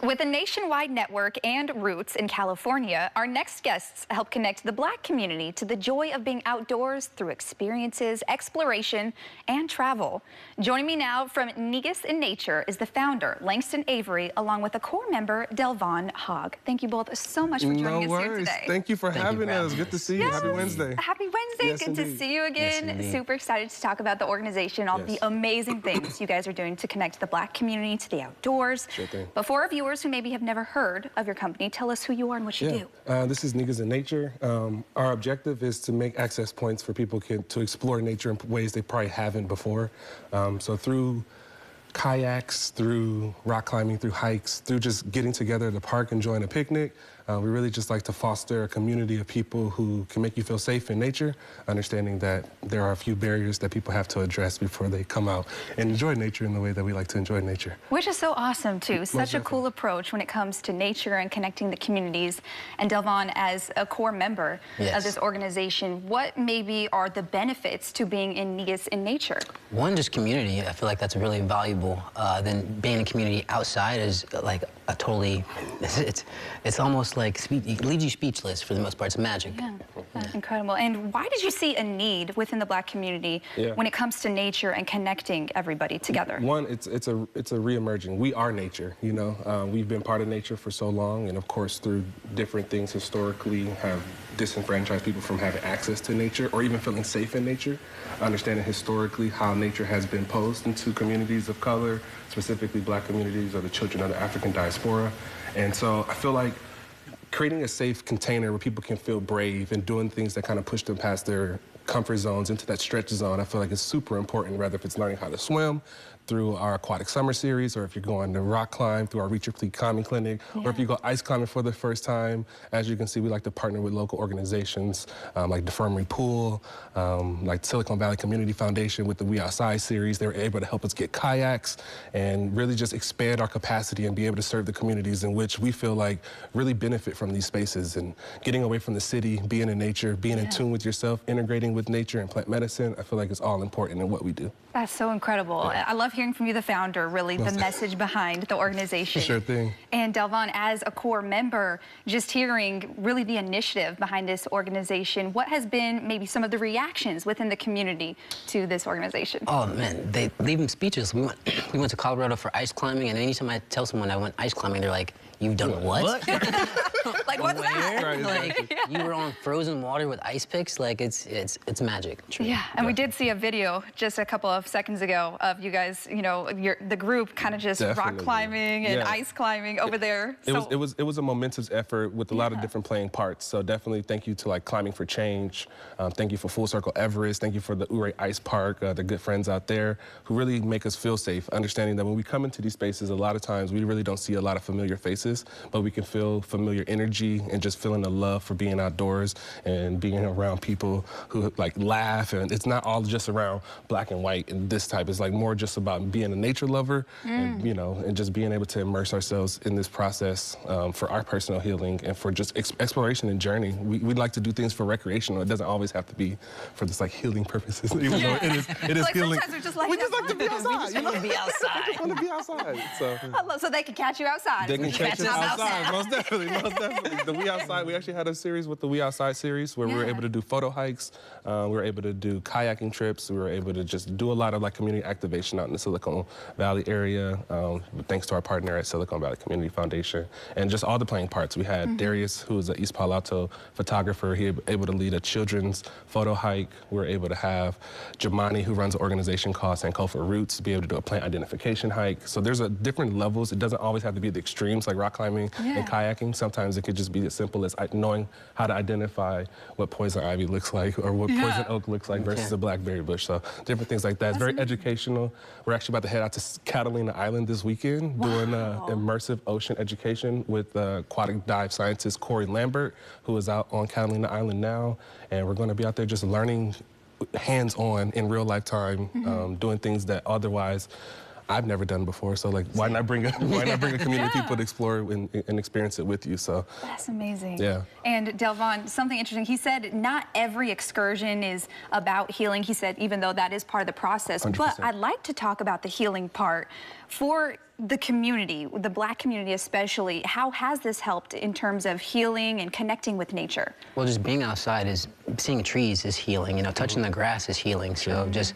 With a nationwide network and roots in California, our next guests help connect the Black community to the joy of being outdoors through experiences, exploration, and travel. Joining me now from Negus In Nature is the founder, Langstyn Avery, along with a core member, Delvon Hogg. Thank you both so much for joining us here today. Thank you for having us. Good to see you. Happy Wednesday. Happy Wednesday. Yes, Good to see you again. Super excited to talk about the organization, all the amazing things you guys are doing to connect the Black community to the outdoors. Sure thing. But for our viewers who maybe have never heard of your company, tell us who you are and what you do. This is Negus In Nature. Our objective is to make access points for people to explore nature in ways they probably haven't before. So through kayaks, through rock climbing, through hikes, through just getting together at the park, enjoying a picnic. We really just like to foster a community of people who can make you feel safe in nature, understanding that there are a few barriers that people have to address before they come out and enjoy nature in the way that we like to enjoy nature. Which is so awesome, too. Such a cool approach when it comes to nature and connecting the communities. And Delvon, as a core member of this organization, what maybe are the benefits to being in Negus In Nature? One, just community. I feel like that's really valuable. Then being a community outside is like a totally, it's almost like, it leaves you speechless for the most part. It's magic. Yeah, that's incredible. And why did you see a need within the Black community when it comes to nature and connecting everybody together? One, it's a re-emerging. We are nature, you know. We've been part of nature for so long, and of course through different things historically have disenfranchised people from having access to nature or even feeling safe in nature. Understanding historically how nature has been posed into communities of color, specifically Black communities or the children of the African diaspora. And so I feel like creating a safe container where people can feel brave and doing things that kind of push them past their comfort zones into that stretch zone, I feel like it's super important, whether if it's learning how to swim through our aquatic summer series, or if you're going to rock climb through our Reach Your Fleet climbing clinic, or if you go ice climbing for the first time. As you can see, we like to partner with local organizations like the Infirmary Pool, like Silicon Valley Community Foundation with the We Outside series. They were able to help us get kayaks and really just expand our capacity and be able to serve the communities in which we feel like really benefit from these spaces, and getting away from the city, being in nature, being in tune with yourself, integrating with nature and plant medicine. I feel like it's all important in what we do. That's so incredible. I love hearing from you, the founder, really the message behind the organization. Sure thing. And Delvon, as a core member, just hearing really the initiative behind this organization, what has been maybe some of the reactions within the community to this organization? Oh man, they leave them speechless. We went to Colorado for ice climbing, and anytime I tell someone I went ice climbing, they're like, "You've done what?" Like, what's that? Like, you were on frozen water with ice picks. Like, it's magic. Truly. Yeah, and we did see a video just a couple of seconds ago of you guys, you know, the group kind of just rock climbing and ice climbing over there. It was a momentous effort with a lot of different playing parts. So definitely thank you to like Climbing for Change. Thank you for Full Circle Everest. Thank you for the Ouray Ice Park, the good friends out there who really make us feel safe, understanding that when we come into these spaces, a lot of times we really don't see a lot of familiar faces, but we can feel familiar energy and just feeling the love for being outdoors and being around people who like laugh. And it's not all just around black and white and this type. It's like more just about being a nature lover and, you know, and just being able to immerse ourselves in this process for our personal healing and for just exploration and journey. We like to do things for recreational. It doesn't always have to be for just like healing purposes, even though it is like healing. Sometimes we just like to be outside. We just want to be outside. We just want to be outside. So they can catch you outside. They can catch us outside. Most definitely, most definitely. The We Outside, we actually had a series with the We Outside series where we were able to do photo hikes, we were able to do kayaking trips, we were able to just do a lot of like community activation out in the Silicon Valley area, thanks to our partner at Silicon Valley Community Foundation, and just all the playing parts. We had Darius, who is an East Palo Alto photographer. He was able to lead a children's photo hike. We were able to have Jamani, who runs an organization called Sankofa Roots, be able to do a plant identification hike. So there's different levels. It doesn't always have to be the extremes like rock climbing and kayaking. Sometimes it could just be as simple as knowing how to identify what poison ivy looks like or what poison oak looks like versus a blackberry bush. So different things like that. It's very educational. We're actually about to head out to Catalina Island this weekend doing immersive ocean education with aquatic dive scientist Corey Lambert, who is out on Catalina Island now. And we're going to be out there just learning hands-on in real lifetime, doing things that otherwise I've never done before. So like, why not bring a community of people to explore and experience it with you? So that's amazing. Yeah. And Delvon, something interesting. He said not every excursion is about healing. He said even though that is part of the process, 100%. but I'd like to talk about the healing part for the community, the Black community especially. How has this helped in terms of healing and connecting with nature? Well, just being outside is, seeing trees is healing, you know, touching the grass is healing. So just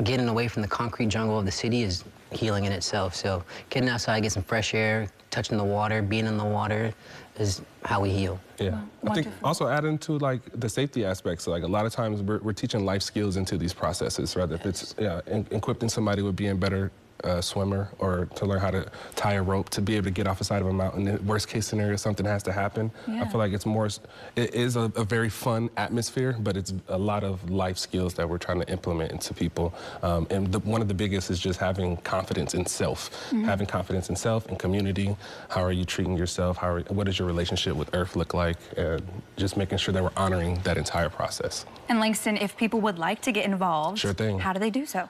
getting away from the concrete jungle of the city is healing in itself. So getting outside, get some fresh air, touching the water, being in the water is how we heal. Yeah, I think also adding to like the safety aspects. So, like a lot of times we're teaching life skills into these processes, rather if it's equipping somebody with being better swimmer, or to learn how to tie a rope to be able to get off the side of a mountain. In worst case scenario, something has to happen. I feel like it is a very fun atmosphere, but it's a lot of life skills that we're trying to implement into people. And one of the biggest is just having confidence in self. Having confidence in self and community. How are you treating yourself? What does your relationship with Earth look like? And just making sure that we're honoring that entire process. And Langstyn, if people would like to get involved, sure thing. How do they do so?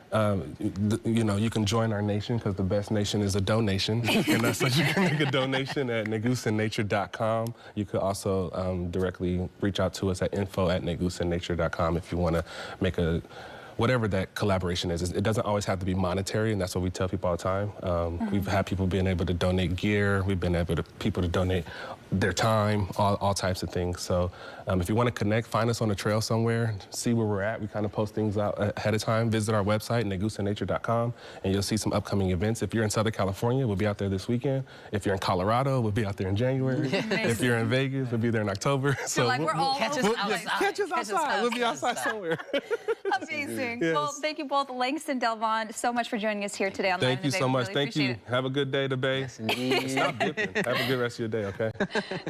You know, you can join our nation, because the best nation is a donation. And so you can make a donation at negusinnature.com. You could also directly reach out to us at info@negusinnature.com if you want to make whatever that collaboration is. It doesn't always have to be monetary, and that's what we tell people all the time. We've had people being able to donate gear. We've been able to people to donate their time, all types of things. So if you want to connect, find us on a trail somewhere, see where we're at. We kind of post things out ahead of time. Visit our website, negusinnature.com, and you'll see some upcoming events. If you're in Southern California, we'll be out there this weekend. If you're in Colorado, we'll be out there in January. If you're in Vegas, we'll be there in October. So like we're all catch us outside. Catch us outside. We'll be outside somewhere. Amazing. Yes. Well, thank you both, Langstyn, Delvon, so much for joining us here today on Thank you so much. Really Thank you. appreciate it. Have a good day today. Yes, indeed. Stop dipping. Have a good rest of your day, okay?